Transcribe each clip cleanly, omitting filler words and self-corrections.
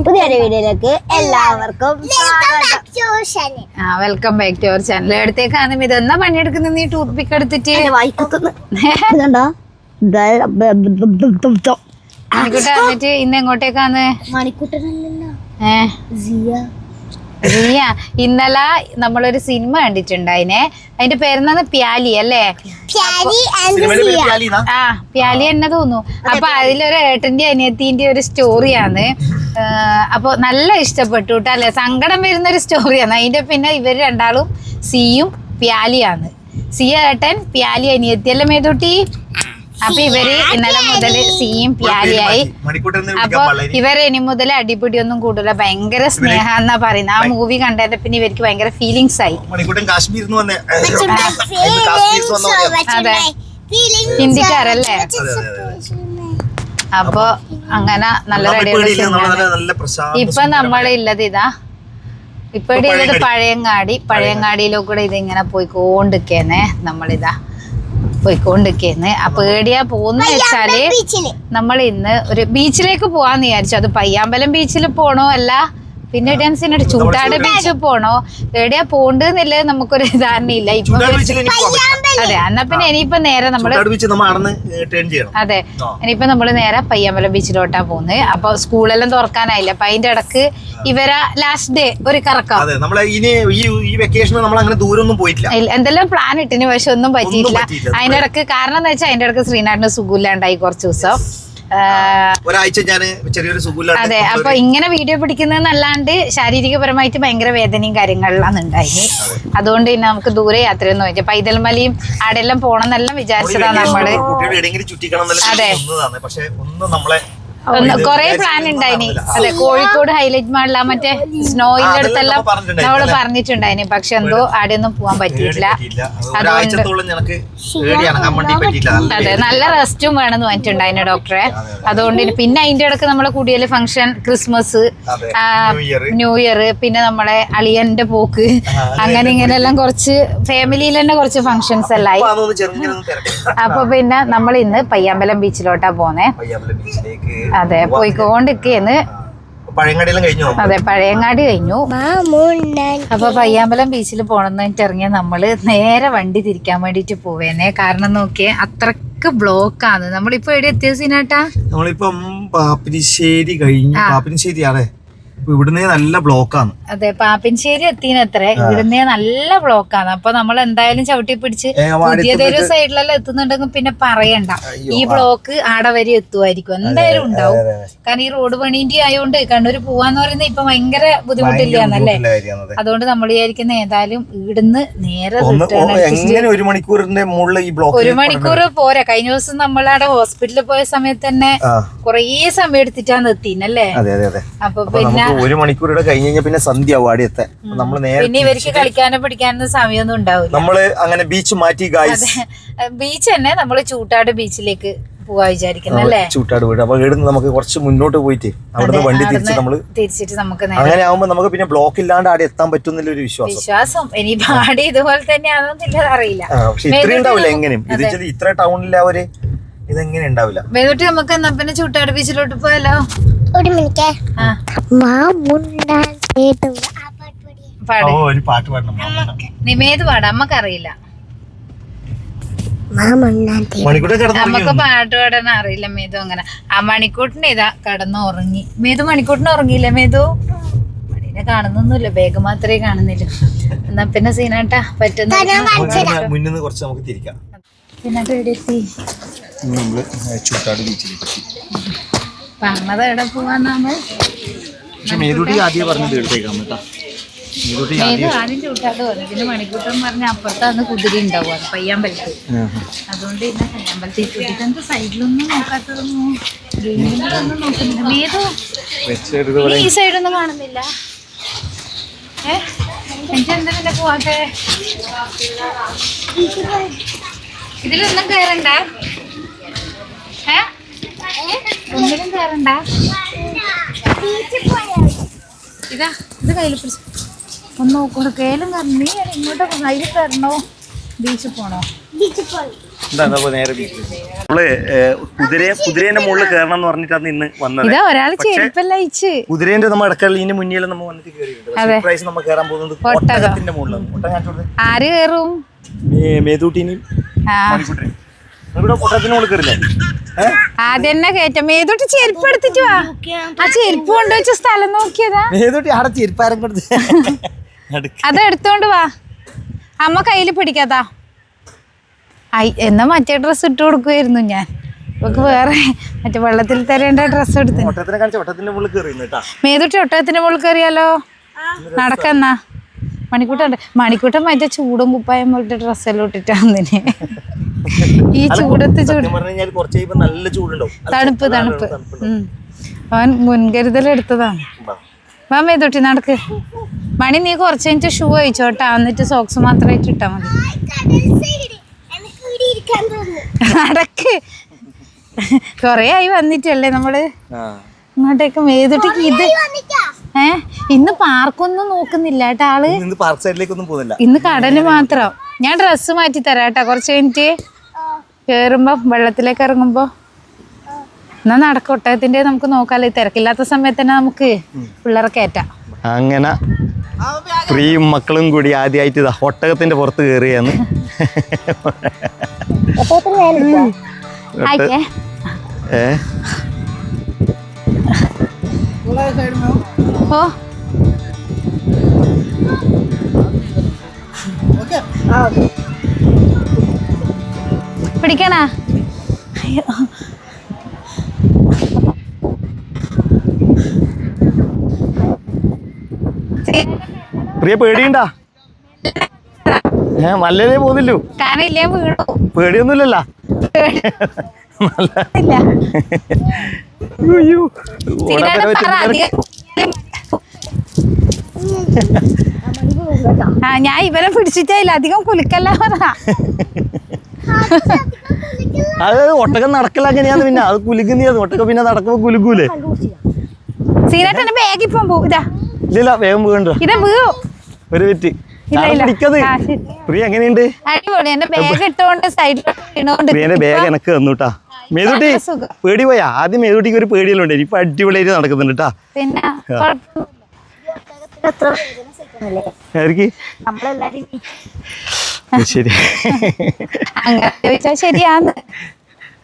പുതിയൊരു വീഡിയോയിലേക്ക് എല്ലാവർക്കും welcome back to our channel. എടുത്തേക്കാണ് ഇതെന്നാ പണിയെടുക്കുന്നത്? നീ ടൂത്ത് പിക്ക് എടുത്തിട്ട് മണിക്കൂട്ട എന്നിട്ട് ഇന്ന് എങ്ങോട്ടേക്കാന്ന്? റിയ ഇന്നലെ നമ്മളൊരു സിനിമ കണ്ടിട്ടുണ്ടായിനെ. അതിന്റെ പേരെന്നാണ് പ്യാലി അല്ലേ? ആ പ്യാലി തന്നെ തോന്നുന്നു. അപ്പൊ അതിലൊരു ഏട്ടന്റെ അനിയത്തിന്റെ ഒരു സ്റ്റോറിയാണ്. അപ്പൊ നല്ല ഇഷ്ടപ്പെട്ടു കേട്ടോ അല്ലെ? സങ്കടം വരുന്നൊരു സ്റ്റോറിയാണ്. അതിന്റെ പിന്നെ ഇവര് രണ്ടാളും സിയും പ്യാലിയാണ്. സി ഏട്ടൻ പ്യാലി അനിയത്തി അല്ലേ മേതൂട്ടി? അപ്പൊ ഇവര് ഇന്നലെ മുതൽ സിയും പ്യാലിയായി. അപ്പൊ ഇവരെ ഇനി മുതൽ അടിപിടി ഒന്നും കൂടില്ല, ഭയങ്കര സ്നേഹ എന്നാ പറയുന്നത്. ആ മൂവി കണ്ടതിന്റെ പിന്നെ ഇവർക്ക് ഭയങ്കര ഫീലിങ്സ് ആയി. അതെ, ഹിന്ദിക്കാരല്ലേ? അപ്പൊ അങ്ങനെ നല്ല റെഡിയുള്ള. ഇപ്പൊ നമ്മളുള്ളത് ഇതാ, ഇപ്പൊ ഉള്ളത് പഴയങ്ങാടിയിലൂടെ ഇതിങ്ങനെ പോയിക്കൊണ്ടിരിക്കേന്നെ. നമ്മളിതാ പോയിക്കൊണ്ടിരിക്കുന്നു. അപ്പൊ ഏടിയാ പോകുന്ന വെച്ചാല് നമ്മൾ ഇന്ന് ഒരു ബീച്ചിലേക്ക് പോവാന്ന് വിചാരിച്ചു. അത് പയ്യാമ്പലം ബീച്ചിൽ പോണോ അല്ല പിന്നെ ചൂട്ടാട് ബീച്ചിൽ പോണോ, എവിടെയാ പോണ്ടെന്നില്ല നമുക്കൊരു ധാരണയില്ല ഇപ്പൊ. അതെ, എന്നാ പിന്നെ ഇനിയിപ്പോ നേരെ നമ്മള് അതെ ഇനിയിപ്പോ നമ്മള് നേരെ പയ്യാമ്പലം ബീച്ചിലോട്ടാ പോകുന്നത്. അപ്പൊ സ്കൂളെല്ലാം തുറക്കാനായില്ല. അപ്പൊ അതിന്റെ ഇടക്ക് ഇവരാ ലാസ്റ്റ് ഡേ ഒരു കറക്കം എന്തെല്ലാം പ്ലാൻ ഇട്ടിന്, പക്ഷെ ഒന്നും പറ്റിയില്ല. അതിന്റെ ഇടക്ക് കാരണം എന്താ വെച്ചാൽ അതിന്റെ ഇടക്ക് ശ്രീനാടിന് സുഖമില്ലാണ്ടായി കുറച്ച് ദിവസം. അതെ, അപ്പൊ ഇങ്ങനെ വീഡിയോ പിടിക്കുന്നതെന്നല്ലാണ്ട് ശാരീരികപരമായിട്ട് ഭയങ്കര വേദനയും കാര്യങ്ങളിലാണ് ഉണ്ടായി. അതുകൊണ്ട് പിന്നെ നമുക്ക് ദൂരെ യാത്രയൊന്നും വെച്ചാൽ പൈതൽമലയും ആടെല്ലാം പോണെന്നെല്ലാം വിചാരിച്ചതാ നമ്മള്. അതെ, കൊറേ പ്ലാൻ ഉണ്ടായിനി. അതെ, കോഴിക്കോട് ഹൈലൈറ്റ് മാളില മറ്റേ സ്നോയിന്റെ അടുത്തെല്ലാം നമ്മള് പറഞ്ഞിട്ടുണ്ടായിനി. പക്ഷെ എന്തോ ആടെയൊന്നും പോവാൻ പറ്റിയിട്ടില്ല. അതുകൊണ്ട് അതെ, നല്ല റെസ്റ്റും വേണമെന്ന് പറഞ്ഞിട്ടുണ്ടായിന് ഡോക്ടറെ. അതുകൊണ്ട് പിന്നെ അതിന്റെ ഇടക്ക് നമ്മളെ കുടിയേല് ഫംഗ്ഷൻ, ക്രിസ്മസ്, ന്യൂ ഇയർ, പിന്നെ നമ്മളെ അളിയന്റെ പോക്ക്, അങ്ങനെ ഇങ്ങനെല്ലാം കുറച്ച് ഫാമിലിയിൽ തന്നെ കുറച്ച് ഫംഗ്ഷൻസ് എല്ലാം ആയി. അപ്പൊ പിന്നെ നമ്മൾ ഇന്ന് പയ്യാമ്പലം ബീച്ചിലോട്ടാ പോന്നേ. അതെ, പോയിക്കൊണ്ടിരിക്കുന്നു. അതെ, പഴയങ്ങാടി കഴിഞ്ഞു. അപ്പൊ പയ്യാമ്പലം ബീച്ചിൽ പോണെന്ന് ഇറങ്ങിയ നമ്മള് നേരെ വണ്ടി തിരിക്കാൻ വേണ്ടിട്ട് പോവേനെ. കാരണം നോക്കിയേ, അത്രക്ക് ബ്ലോക്കാണ്. നമ്മളിപ്പോ എവിടെ എത്തിയ സീനാട്ടാ? നമ്മളിപ്പം പാപ്പിനിശ്ശേരി കഴിഞ്ഞു. പാപ്പിനിശ്ശേരിയാണേ, ഇവിടുന്ന് നല്ല ബ്ലോക്കാണ്. അതെ, പാപ്പിൻശ്ശേരി എത്തിനത്രേ, ഇവിടുന്ന് നല്ല ബ്ലോക്കാണ്. അപ്പൊ നമ്മൾ എന്തായാലും ചവിട്ടി പിടിച്ച് പുതിയതൊരു സൈഡിലെല്ലാം എത്തുന്നുണ്ടെങ്കിൽ പിന്നെ പറയണ്ട, ഈ ബ്ലോക്ക് ആടെ വരെ എത്തുമായിരിക്കും, എന്തായാലും ഉണ്ടാവും. കാരണം ഈ റോഡ് പണീന്റെ ആയതുകൊണ്ട് കണ്ണൂര് പോവാന്ന് പറയുന്നത് ഇപ്പൊ ഭയങ്കര ബുദ്ധിമുട്ടില്ലാന്നല്ലേ. അതുകൊണ്ട് നമ്മൾ വിചാരിക്കുന്ന ഏതായാലും ഇവിടുന്ന് നേരെ ഒരു മണിക്കൂർ പോരാ. കഴിഞ്ഞ ദിവസം നമ്മളവിടെ ഹോസ്പിറ്റലിൽ പോയ സമയത്ത് തന്നെ കൊറേ സമയം എടുത്തിട്ടാണ് എത്തിനല്ലേ. അപ്പൊ പിന്നെ ഒരു മണിക്കൂറുടെ കഴിഞ്ഞ് പിന്നെ സന്ധ്യ ആവും ആടെ എത്താൻ. നമ്മള് നേരെ പിന്നെ ഇവർക്ക് കളിക്കാനോ പിടിക്കാനോ സമയമൊന്നും ഉണ്ടാവില്ല. നമ്മള് അങ്ങനെ ബീച്ച് മാറ്റി ബീച്ച് തന്നെ നമ്മള് ചൂട്ടാട് ബീച്ചിലേക്ക് പോവാ വിചാരിക്കുന്നല്ലേ. ചൂട്ടാട് പോയിട്ട് അപ്പൊ ഇവിടുന്ന് നമുക്ക് കുറച്ച് മുന്നോട്ട് പോയിട്ട് അവിടുന്ന് വണ്ടി തിരിച്ചിട്ട് നമുക്ക് അങ്ങനെ ആവുമ്പോ നമുക്ക് പിന്നെ ബ്ലോക്ക് ഇല്ലാണ്ട് ആടെ എത്താൻ പറ്റുന്നില്ല ഒരു വിശ്വാസം. ഇനി ആടെ ഇതുപോലെ തന്നെയാണെന്നില്ല അറിയില്ല. പക്ഷെ ഇത്രയും ഉണ്ടാവില്ല. എങ്ങനെയും ഇത് ഇത്ര ടൗണിലെ അവര് ഇതെങ്ങനെ ഉണ്ടാവില്ല. വേദോട്ട് നമുക്ക് എന്നാ പിന്നെ ചൂട്ടാട് ബീച്ചിലോട്ട് പോയാലോ? പാട്ട് പാടണം. നിമേത് പാടാം, നമ്മക്കറിയില്ല. നമുക്ക് പാട്ട് പാടാൻ അറിയില്ല മേതു. അങ്ങനെ ആ മണിക്കൂട്ടിന് ഇതാ കടന്നു ഉറങ്ങി. മേതു മണിക്കൂട്ടിന് ഉറങ്ങിയില്ല? മേതു മണീനെ കാണുന്നൊന്നുമില്ല, ബാഗ് മാത്രമേ കാണുന്നില്ല. എന്നാ പിന്നെ സീനാട്ടാ പറ്റുന്ന ചൂട്ടാട് ബീച്ചിലേക്ക് പറഞ്ഞത് എവിടെ പോവാന്നാണ്. ആദ്യം ചൂട്ടാട് പറഞ്ഞു, പിന്നെ മണിക്കൂട്ടം പറഞ്ഞ അപ്പുറത്താണ് കുതിരി ഉണ്ടാവും, അത് പയ്യാമ്പലത്ത്. അതുകൊണ്ട് പിന്നെ പയ്യാമ്പലത്തിൽ കൂട്ടിട്ട് എന്ത് സൈഡിലൊന്നും നോക്കാത്തതൊന്നും നോക്കുന്നില്ല. മേതു ഈ സൈഡൊന്നും കാണുന്നില്ല. എനിക്ക് എന്താ പിന്നെ പോവാത്തെ? ഇതിലൊന്നും കയറണ്ട, ഒന്നിലും കയറണ്ട. ഇതാ ഇത് കയ്യിൽ പിടിച്ചു ഒന്ന് നോക്കൂടെ. കേലും കയറണം. നീ ഇങ്ങോട്ട് കയ്യിൽ കയറണോ? ബീച്ചിൽ പോണോ? നേരെ നമ്മള് കുതിരേന്റെ മുകളിൽ കയറണം എന്ന് പറഞ്ഞിട്ടാണ് ഇന്ന് വന്നത്. കുതിരേന്റെ നമ്മൾ ഇടക്കള്ളിന്റെ മുന്നിൽ നമ്മൾ വന്നിട്ട് കയറിയിട്ടുണ്ട്. നമ്മൾ കയറാൻ പോകുന്നത് ഒട്ടകത്തിന്റെ മുകളിലാണ്. ആര് കയറും? മേതൂട്ടിനെയും ഒട്ടകത്തിന്റെ മുകളിൽ കയറില്ലേ? ആദ്യം കേറ്റ മേതൂട്ടി ചെരുപ്പ് എടുത്തിട്ട് വാ. ആ ചെരുപ്പ് കൊണ്ടുവച്ച സ്ഥലം നോക്കിയതാ. മേതൂട്ടി അവിടെ ചെരുപ്പാരം കൊടുത്ത് അത് എടുത്തോണ്ട് വാ. അമ്മ കയ്യിൽ പിടിക്കാത്താ. എന്നാ മറ്റേ ഡ്രസ്സ് ഇട്ട് കൊടുക്കുമായിരുന്നു ഞാൻ. ഇവക്ക് വേറെ മറ്റേ വെള്ളത്തിൽ തരേണ്ട ഡ്രസ്സ് എടുത്ത്. മേതൂട്ടി ഒട്ടകത്തിന്റെ മുകളിൽ കയറിയാലോ? നടക്കെന്നാ. മണിക്കൂട്ടൻ മറ്റേ ചൂടും കുപ്പായം പോലത്തെ ഡ്രസ്സെല്ലാം ഇട്ടിട്ടാന്നിനെ. ഈ ചൂടത്ത് തണുപ്പ് അവൻ മുൻകരുതൽ എടുത്തതാണ്. വാ മേതൂട്ടി നടക്ക്. മണി നീ കുറച്ച് കഴിഞ്ഞിട്ട് ഷൂ അയച്ചോട്ടാ, എന്നിട്ട് സോക്സ് മാത്രമായിട്ട് ഇട്ടാ മതി. നടക്ക്. കൊറേ ആയി വന്നിട്ടല്ലേ നമ്മള് ഇങ്ങോട്ടേക്ക്. മേതൂട്ടിക്ക് ഇത് ഇന്ന് പാർക്കൊന്നും നോക്കുന്നില്ല കേട്ടാ ആള്. ഇന്ന് കടല് മാത്രം. ഞാൻ ഡ്രസ്സ് മാറ്റി തരാം കേട്ടാ കുറച്ച് കഴിഞ്ഞിട്ട് കേറുമ്പോ വെള്ളത്തിലേക്ക് ഇറങ്ങുമ്പോ. എന്നാ നടക്കും. ഒട്ടകത്തിന്റെ നമുക്ക് നോക്കാല്ലേ. തിരക്കില്ലാത്ത സമയത്ത് തന്നെ നമുക്ക് പിള്ളേരെ കയറ്റാം. അങ്ങനെ പ്രിയും മക്കളും കൂടി ആദ്യമായിട്ട് ഇതാ ഒട്ടകത്തിന്റെ പുറത്ത് കയറിയാന്ന്. പിടിക്കണ പ്രിയ പേടിയുണ്ടാ? മല്ലേ പോന്നില്ലോ. പേടിയൊന്നുമില്ലല്ലോ. ഞാൻ ഇവരെ പിടിച്ചിട്ടില്ല. അധികം കുലുക്കല്ല. അത് ഒട്ടകം നടക്കില്ല. അങ്ങനെയാന്ന്. പിന്നെ അത് കുലുക്കുന്നതാണ്. ഒട്ടകം പിന്നെ നടക്കുമ്പോ കുലുക്കൂലേ? സീനാട്ടെ ബാഗ് ഇപ്പം പോവും. ഇല്ല വേഗം വീണ്ടോ. ഒരു മിനിറ്റ്. പ്രിയ എങ്ങനെയുണ്ട്? പ്രിയന്റെ ബാഗ് എനക്ക് തന്നുട്ടാ. മേതൂട്ടി പേടി പോയാ? ആദ്യം മേതൂട്ടിക്ക് ഒരു പേടിയെല്ലാം ഉണ്ട്. ഇപ്പൊ അടിപൊളിയായിട്ട് നടക്കുന്നുണ്ട് കേട്ടാ. ശരി. ശരിയാന്ന്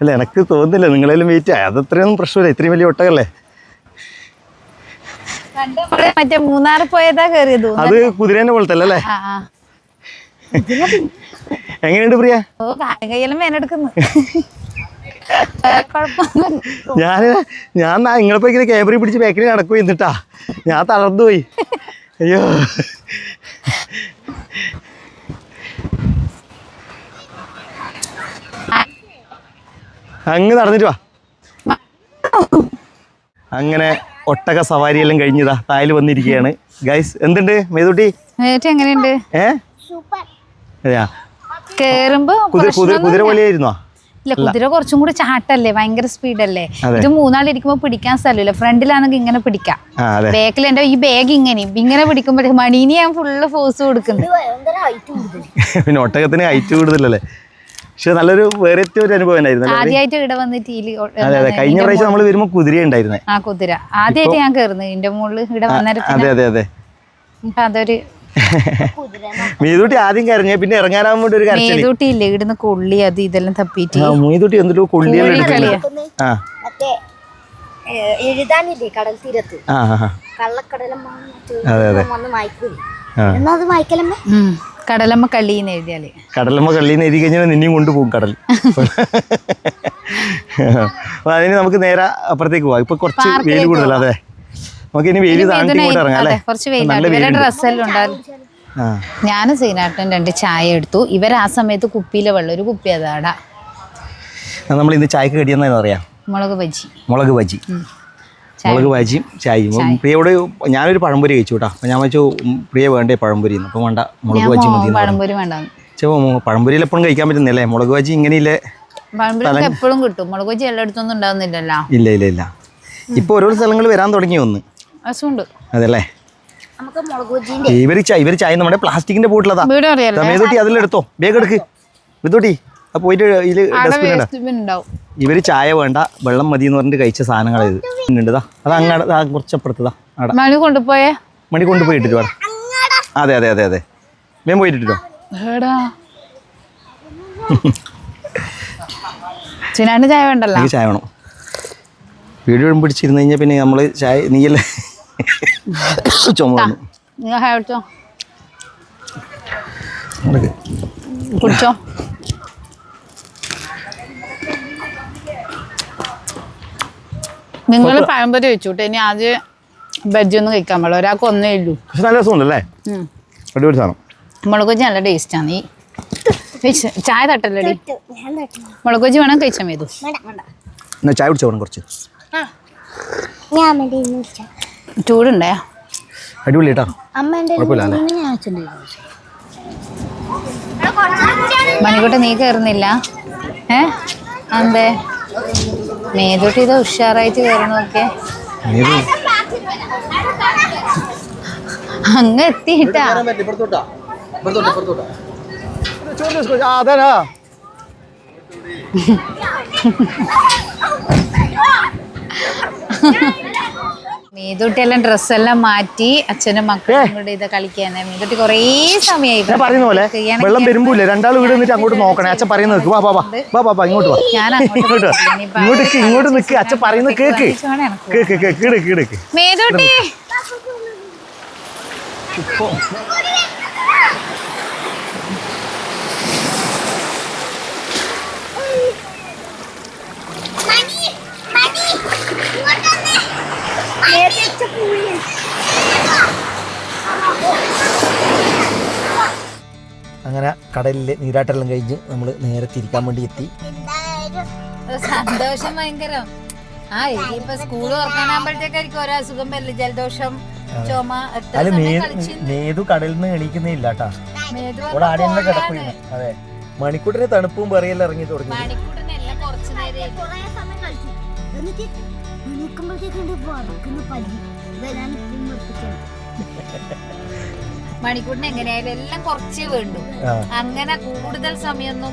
അല്ല എനക്ക് തോന്നുന്നില്ല. നിങ്ങളെല്ലാം വെയിറ്റ് ആയി. അതത്രയൊന്നും പ്രശ്നമില്ല. ഇത്രയും വലിയ ഒട്ടകല്ലേ. മറ്റേ മൂന്നാർ പോയതാ കയറിയത്. അത് കുതിരേന്റെ പോലത്തെ അല്ലേ? എങ്ങനെയുണ്ട് പ്രിയ? കയ്യെല്ലാം വേനെടുക്കുന്നു. ഞാൻ നിങ്ങളിപ്പോ ഇങ്ങനെ ക്യാമറ പിടിച്ച് ബാക്കിൽ നടക്കു എന്നിട്ടാ ഞാൻ തളർന്നു പോയി. അയ്യോ. അങ്ങ് നടന്നിട്ട് വാ. അങ്ങനെ ഒട്ടക സവാരിയെല്ലാം കഴിഞ്ഞതാ തായിൽ വന്നിരിക്കുകയാണ് ഗൈസ്. എന്തുണ്ട് മേതൂട്ടി? എങ്ങനെയുണ്ട്? കുതിര പോലെയായിരുന്നോ? ഇല്ല, കുതിര കുറച്ചും കൂടി ചാട്ടല്ലേ, ഭയങ്കര സ്പീഡല്ലേ. ഇത് മൂന്നാളിരിക്കുമ്പോ പിടിക്കാൻ സ്ഥലമില്ല. ഫ്രണ്ടിലാണെങ്കിൽ ഇങ്ങനെ പിടിക്കാം. ബാക്കിൽ എന്റെ ഈ ബാഗ് ഇങ്ങനെ പിടിക്കുമ്പോഴേ മണീന് ഞാൻ ഫുള്ള് ഫോഴ്സ് കൊടുക്കുന്നു. പിന്നെ ഒട്ടകത്തിന് ഹൈറ്റ് കൂടുതലല്ലേ. പക്ഷെ നല്ലൊരു വേറെ ഒരു അനുഭവം ആദ്യമായിട്ട് ഇവിടെ വന്നിട്ട്. അതെ കഴിഞ്ഞ പ്രാവശ്യം നമ്മൾ വരുമ്പോ കുതിര ഉണ്ടായിരുന്നേ. ആ കുതിര ആദ്യമായിട്ട് ഞാൻ കയറുന്നു ഇതിന്റെ മുകളിൽ ഇവിടെ വന്നിട്ട്. അതെ അതൊരു മേതൂട്ടി ആദ്യം കരഞ്ഞ പിന്നെ ഇറങ്ങാനാകുമ്പോ ഒരു മേതൂട്ടി ഇല്ല ഇവിടുന്ന് കൊള്ളി അത് ഇതെല്ലാം തപ്പിട്ട്. മേതൂട്ടി എന്തൊരു കൊള്ളിയെല്ലാം എഴുതാനില്ലേ കടൽ തീരത്ത് കള്ളക്കടലമ്മ കടലമ്മ കള്ളിന്ന് എഴുതിയാല് കടലമ്മ കള്ളിന്ന് എഴുതി കഴിഞ്ഞാൽ നിന്നെയും കൊണ്ടുപോകും കടൽ. അപ്പൊ അതിന് നമുക്ക് നേരെ അപ്പുറത്തേക്ക് പോവാം. ഇപ്പൊ കുറച്ച് വെയിൽ കൂടുതൽ. അതെ നമുക്ക് ഇനി വെയിൽ താണ്ടി ഇങ്ങോട്ട് ഇറങ്ങാം അല്ലേ? ഡ്രസ്സെല്ലാം ഉണ്ടാവും. ഞാനും സീനാട്ടൻ 2 ചായ എടുത്തു. ഇവർ ആ സമയത്ത് കുപ്പിയിലെ വെള്ളം ഒരു കുപ്പി അതാടാ. നമ്മൾ ഇന്ന് ചായക്ക് കടിയെന്നു പറയാം. മുളക് ബജി ചായയും. പ്രിയോട് ഞാനൊരു പഴംപൊരി കഴിച്ചു കേട്ടോ. അപ്പൊ ഞാൻ വെച്ചു പ്രിയ വേണ്ടേ പഴംപൊരി. അപ്പൊ വേണ്ട മുളക് ബജി മതി. പഴംപൊരിയിൽ എപ്പോഴും കഴിക്കാൻ പറ്റുന്നില്ലേ? മുളക് ബജി ഇങ്ങനെയില്ലേ എപ്പോഴും കിട്ടും. മുളക് ബജി എല്ലായിടത്തൊന്നും ഉണ്ടാവുന്നില്ലല്ലോ. ഇല്ല ഇപ്പൊ ഓരോ സ്ഥലങ്ങൾ വരാൻ തുടങ്ങി ഒന്ന്. അതല്ലേ ഇവര് ചായ നമ്മുടെ പ്ലാസ്റ്റിക്കിന്റെ ബോട്ടിലതാ. മേതൂട്ടി അതിലെടുത്തോ. ബാഗ് എടുക്ക് മേതൂട്ടി. അപ്പോൾ പോയിട്ട് ഇതിൽ ഡസ്റ്റ്ബിൻ ഡസ്റ്റ്ബിൻ ഉണ്ടാവും. ഇവര് ചായ വേണ്ട വെള്ളം മതി എന്ന് പറഞ്ഞിട്ട് കഴിച്ച സാധനങ്ങൾ ഇത് ഉണ്ടതാ. അത് അങ്ങോട്ട് കുറച്ചപ്പുറത്തതാ അവിടെ മണി കൊണ്ടുപോയേ. മണി കൊണ്ടുപോയി ഇട്ടിട്ട് വേണം. അതെ അതെ അതെ അതെ വേം പോയിട്ടോ. ചിനാണ്ട് ചായ വേണ്ടല്ലോ. എനിക്ക് ചായ വേണം. വീഡിയോ പിടിച്ചിരുന്ന് കഴിഞ്ഞാൽ പിന്നെ നമ്മള് ചായ നീയല്ലേ ചുമ വന്നു. കുടിച്ചോ. നിങ്ങൾ പഴംപൊരി വെച്ചോട്ടെ. ഇനി ആദ്യം ബജ്ജി ഒന്നും കഴിക്കാൻ പാടില്ല. ഒരാൾക്ക് ഒന്നേ ഉള്ളൂ. പക്ഷെ നല്ല രസമുണ്ടല്ലേ. അടിപൊളി സാധനം. മുളക് ബജ്ജി നല്ല ടേസ്റ്റാണ്. ഈ ചായ തട്ടല്ലടി. മുളക് ബജ്ജി വേണം കഴിച്ചാൽ മതി. എന്നാ ചായ കുടിച്ചോ കുറച്ച്. ചൂടുണ്ടേ. അടിപൊളി കേട്ടോ. മണിക്കൂട്ട് നീ കയറുന്നില്ല? അന്തേ മേതോട്ട് ഇത് ഉഷാറായിട്ട് കയറുന്നൊക്കെ അങ്ങ് എത്തിയിട്ടാ. മേതൂട്ടിയെല്ലാം ഡ്രസ്സെല്ലാം മാറ്റി അച്ഛനും മക്കളും കൂടെ ഇത് കളിക്കാന്. മേതൂട്ടി കൊറേ സമയമായി പറയുന്ന പോലെ വെള്ളം വരുമ്പോല്ലേ രണ്ടാൾ വീട് നിന്നിട്ട് അങ്ങോട്ട് നോക്കണേ. അച്ഛൻ പറയുന്നത് വാ വാ വാ വാ വാ ഇങ്ങോട്ട് വാ. ഞാൻ ഇങ്ങോട്ട് നിക്ക്. അച്ഛൻ പറയുന്നത് കേക്ക് കേക്ക് കേക്ക് കേക്ക് കേക്ക്. മേതൂട്ടി അങ്ങനെ കടലിലെ നീരാട്ടെല്ലാം കഴിഞ്ഞ് നമ്മൾ നേരെ തിരിക്കാൻ വേണ്ടി എത്തി. സന്തോഷം ഭയങ്കരം. ഇനിയിപ്പോ സ്കൂൾ തുറക്കാനാകുമ്പോഴത്തേക്കായിരിക്കും ഓരോ അസുഖം വരില്ല. ജലദോഷം, ചുമ. മേതു കടലിൽ നിന്ന് എണീക്കുന്നേ ഇല്ല കേട്ടാ. ഇവിടെ ആടെന്നെ കിടക്കുന്നു. അതെ മണിക്കൂട്ടിന് തണുപ്പും പറയെല്ലാം ഇറങ്ങി തുടങ്ങി. മണിക്കൂട്ടിനെല്ലാം കുറച്ചു നേരം മണിക്കൂട്ടിന് എങ്ങനെയായാലും എല്ലാം കുറച്ചേ വേണ്ടു. അങ്ങനെ കൂടുതൽ സമയമൊന്നും.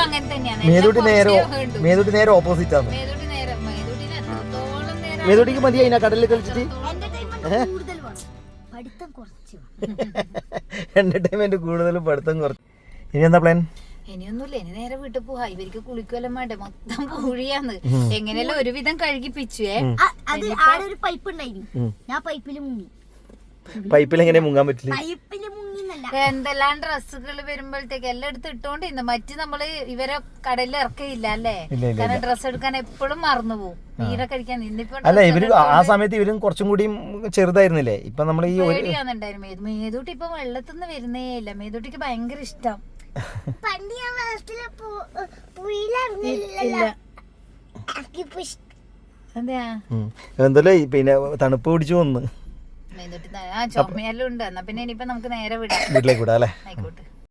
അങ്ങനെ തന്നെയാണ്. മേതൂട്ടി നേരെ ഓപ്പോസിറ്റ് ആണ്. മേതൂട്ടിക്ക് മതി അതിനാ കടലിൽ കളിച്ചിട്ട്. എന്റർടൈൻമെന്റ് കൂടുതലും പഠിത്തം കുറച്ച്. ഇനി എന്താ പ്ലാൻ? ഇനിയൊന്നുമില്ല. ഇനി നേരെ വീട്ടിൽ പോവാ. ഇവർക്ക് കുളിക്കുവല്ലോ വേണ്ടേ. മൊത്തം പൂഴിയാന്ന്. എങ്ങനെയല്ലോ ഒരുവിധം കഴുകിപ്പിച്ചുവേ. പൈപ്പിൽ എങ്ങനെ മുങ്ങാൻ പറ്റില്ല. എന്തെല്ലാം ഡ്രസ്സുകൾ വരുമ്പോഴത്തേക്ക് എല്ലാം എടുത്ത് ഇട്ടോണ്ടിരുന്നു. മറ്റ് നമ്മള് ഇവരെ കടലിൽ ഇറക്കയില്ല അല്ലേ. കാരണം ഡ്രസ്സ് എടുക്കാൻ എപ്പോഴും മറന്നു പോകും. മീനെ കഴിക്കാൻ. ഇന്നിപ്പോ അല്ല ഇവര് ആ സമയത്ത് ഇവരും കുറച്ചും കൂടി ചെറുതായിരുന്നില്ലേ. ഇപ്പൊ നമ്മൾ ഈ പേടിയാന്നുണ്ടായിരുന്നു. മേതൂട്ടി ഇപ്പൊ വെള്ളത്തിൽ നിന്ന് വരുന്നേ ഇല്ല. മേതൂട്ടിക്ക് ഭയങ്കര ഇഷ്ടം. എന്തല്ലേ പിന്നെ തണുപ്പ് പിടിച്ചു വന്ന് മേതൂട്ടി ചുമയെല്ലാം ഉണ്ട്. എന്നാ പിന്നെ ഇനിയിപ്പോ നമുക്ക് നേരെ വിടാം. വീട്ടിലേക്ക് വിടാം അല്ലേ. ആയിക്കോട്ടെ.